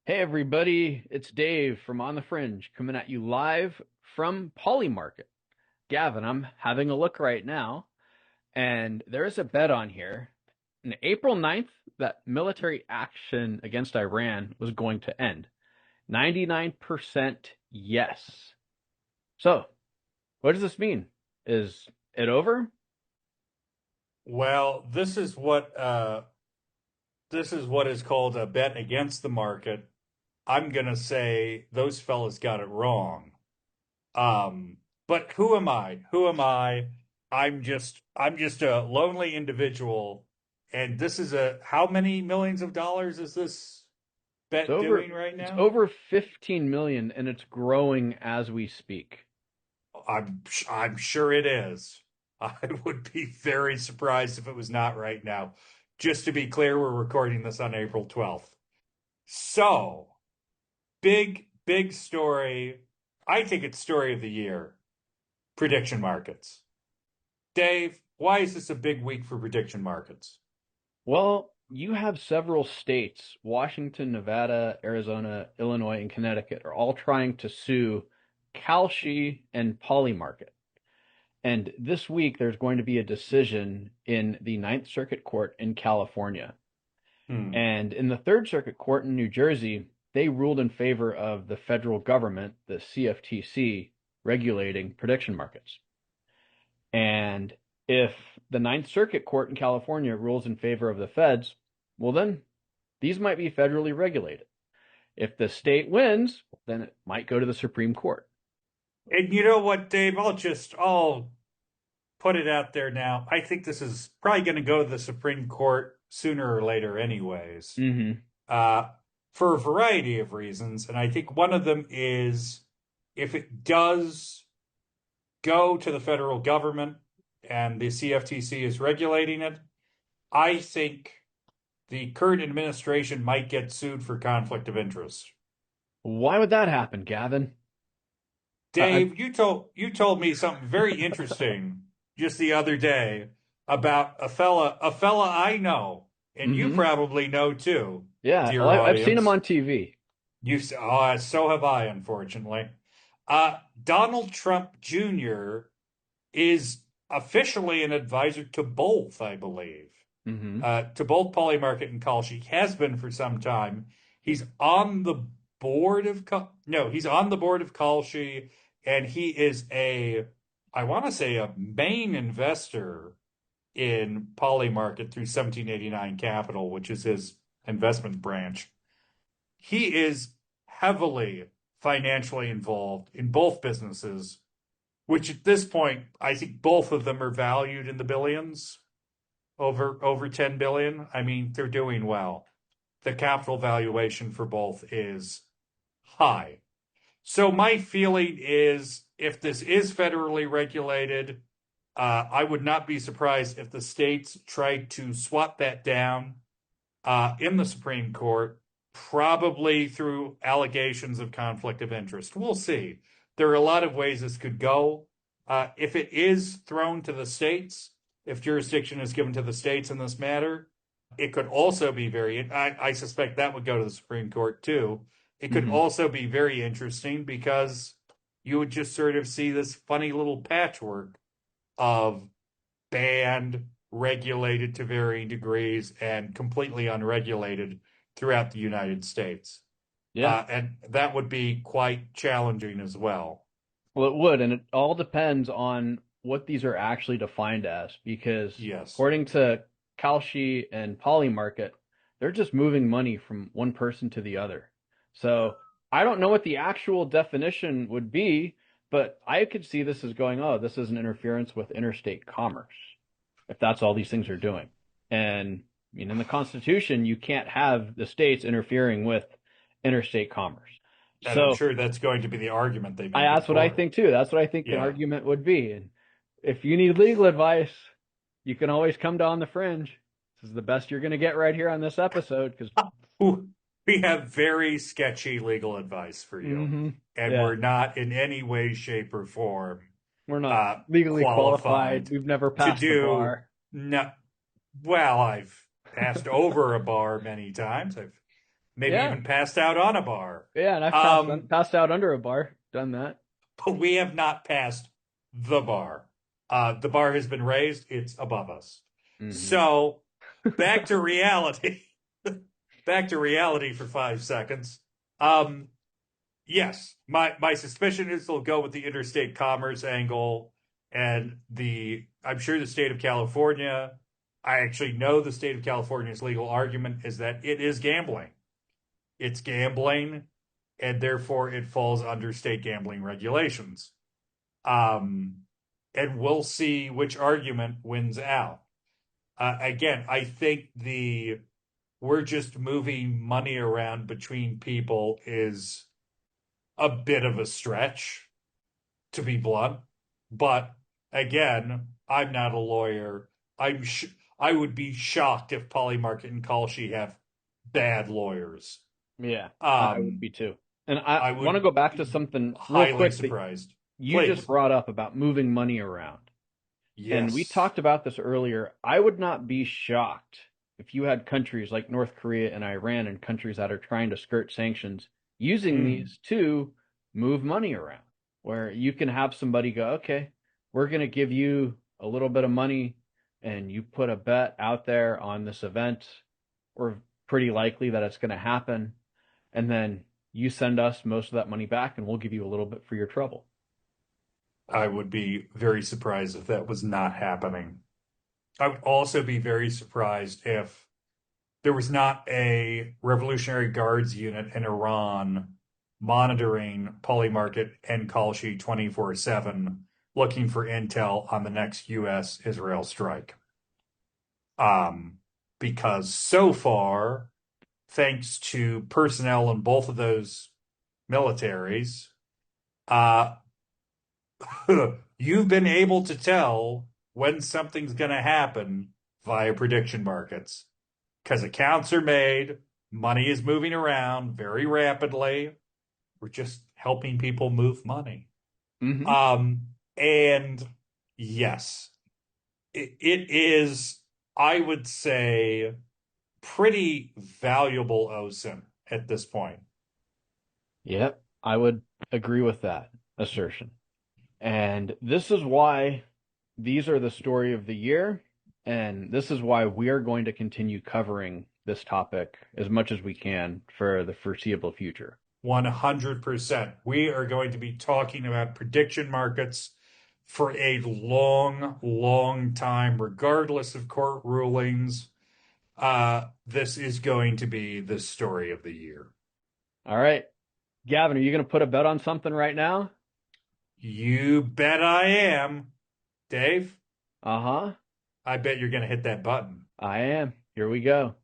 Hey everybody, it's Dave from On the Fringe coming at you live from Polymarket. Gavin, I'm having a look right now, and there is a bet on here. On April 9th, that military action against Iran was going to end. 99% yes. So, what does this mean? Is it over? Well, this is what is called a bet against the market. I'm gonna say those fellas got it wrong. Um, but who am I? Who am I? I'm just a lonely individual, and this is a how many millions of dollars is this It's bet over doing right it's now? over 15 million and it's growing as we speak. I'm sure it is. I would be very surprised if it was not right now. Just to be clear, we're recording this on April 12th. So, big story. I think it's story of the year. Prediction markets. Dave, why is this a big week for prediction markets? Well, you have several states, Washington, Nevada, Arizona, Illinois, and Connecticut, are all trying to sue Kalshi and Polymarket. And this week, there's going to be a decision in the Ninth Circuit Court in California. Hmm. And in the Third Circuit Court in New Jersey, they ruled in favor of the federal government, the CFTC, regulating prediction markets. And if the Ninth Circuit Court in California rules in favor of the feds, well, then these might be federally regulated. If the state wins, then it might go to the Supreme Court. And you know what, Dave? I'll put it out there now. I think this is probably going to go to the Supreme Court sooner or later, anyways. Hmm. uh, for a variety of reasons. And I think one of them is if it does go to the federal government and the CFTC is regulating it, I think the current administration might get sued for conflict of interest. Why would that happen, Gavin? I, Dave, you told me something very interesting just the other day about a fella I know, and you hmm probably know too, Yeah, well, dear I've seen him audience. on TV. So have I, unfortunately. Donald Trump Jr. is officially an advisor to both, I believe, Hmm. to both Polymarket and Kalshi. Has been for some time. He's on the board of no, he's on the board of Kalshi, and he is I want to say, a main investor in Polymarket through 1789 Capital, which is his investment branch. He is heavily financially involved in both businesses, which at this point, I think both of them are valued in the billions, over 10 billion. I mean, they're doing well. The capital valuation for both is high. So my feeling is if this is federally regulated, I would not be surprised if the states tried to swat that down in the Supreme Court, probably through allegations of conflict of interest. We'll see. There are a lot of ways this could go. If it is thrown to the states, if jurisdiction is given to the states in this matter, it could also be I suspect that would go to the Supreme Court too. It could Hmm. also be very interesting because you would just sort of see this funny little patchwork of banned, regulated to varying degrees, and completely unregulated throughout the United States. Yeah, And that would be quite challenging as well. well, it would, and it all depends on what these are actually defined as, because Yes. according to Kalshi and Polymarket, they're just moving money from one person to the other. So I don't know what the actual definition would be, but I could see this as going, oh, this is an interference with interstate commerce, if that's all these things are doing. And I mean, in the Constitution, you can't have the states interfering with interstate commerce. And I'm So sure that's going to be the argument they make in that's what I court. think too. That's what I think the Yeah. argument would be. And if you need legal advice, you can always come to On the Fringe. This is the best you're going to get right here on this episode because, Ooh, we have very sketchy legal advice for you, and yeah, we're not in any way, shape, or form we're not legally qualified. qualified We've never to passed the do bar. no. Well, I've passed over a bar many times. I've maybe Yeah. even passed out on a bar. Yeah, and I've Um, passed out under a bar, done that. but we have not passed the bar. The bar has been raised, it's above us. Hmm. So back to reality. Back to reality for 5 seconds. Um, yes, my suspicion is they'll go with the interstate commerce angle and I'm sure the state of California, I actually know the state of California's legal argument is that it is gambling. It's gambling, and therefore it falls under state gambling regulations. Um, and we'll see which argument wins out. Again, I think the we're just moving money around between people is a bit of a stretch, to be blunt. But again, I'm not a lawyer. I would be shocked if Polymarket and Kalshi have bad lawyers. Yeah, I would Um, be too. And I I want to would go back to be something real highly quick that surprised. you just Please. brought up about moving money around. And we Yes. talked about this earlier. I would not be shocked if you had countries like North Korea and Iran and countries that are trying to skirt sanctions using Mm. these to move money around, where you can have somebody go, okay, we're going to give you a little bit of money and you put a bet out there on this event. We're pretty likely that it's going to happen. And then you send us most of that money back and we'll give you a little bit for your trouble. I would be very surprised if that was not happening. I would also be very surprised if there was not a Revolutionary Guards unit in Iran monitoring Polymarket and Kalshi 24/7, looking for intel on the next U.S. Israel strike. Um, because so far, thanks to personnel in both of those militaries, uh, you've been able to tell when something's going to happen via prediction markets because accounts are made, money is moving around very rapidly. We're just helping people move money. Hmm. Um, and yes, it is, I would say, pretty valuable OSIN at this point. Yep, I would agree with that assertion. And this is why these are the story of the year. And this is why we are going to continue covering this topic as much as we can for the foreseeable future. 100%. We are going to be talking about prediction markets for a long, long time, regardless of court rulings. This is going to be the story of the year. All right. Gavin, are you going to put a bet on something right now? You bet I am. Dave, Uh huh. I bet you're going to hit that button. I am. Here we go.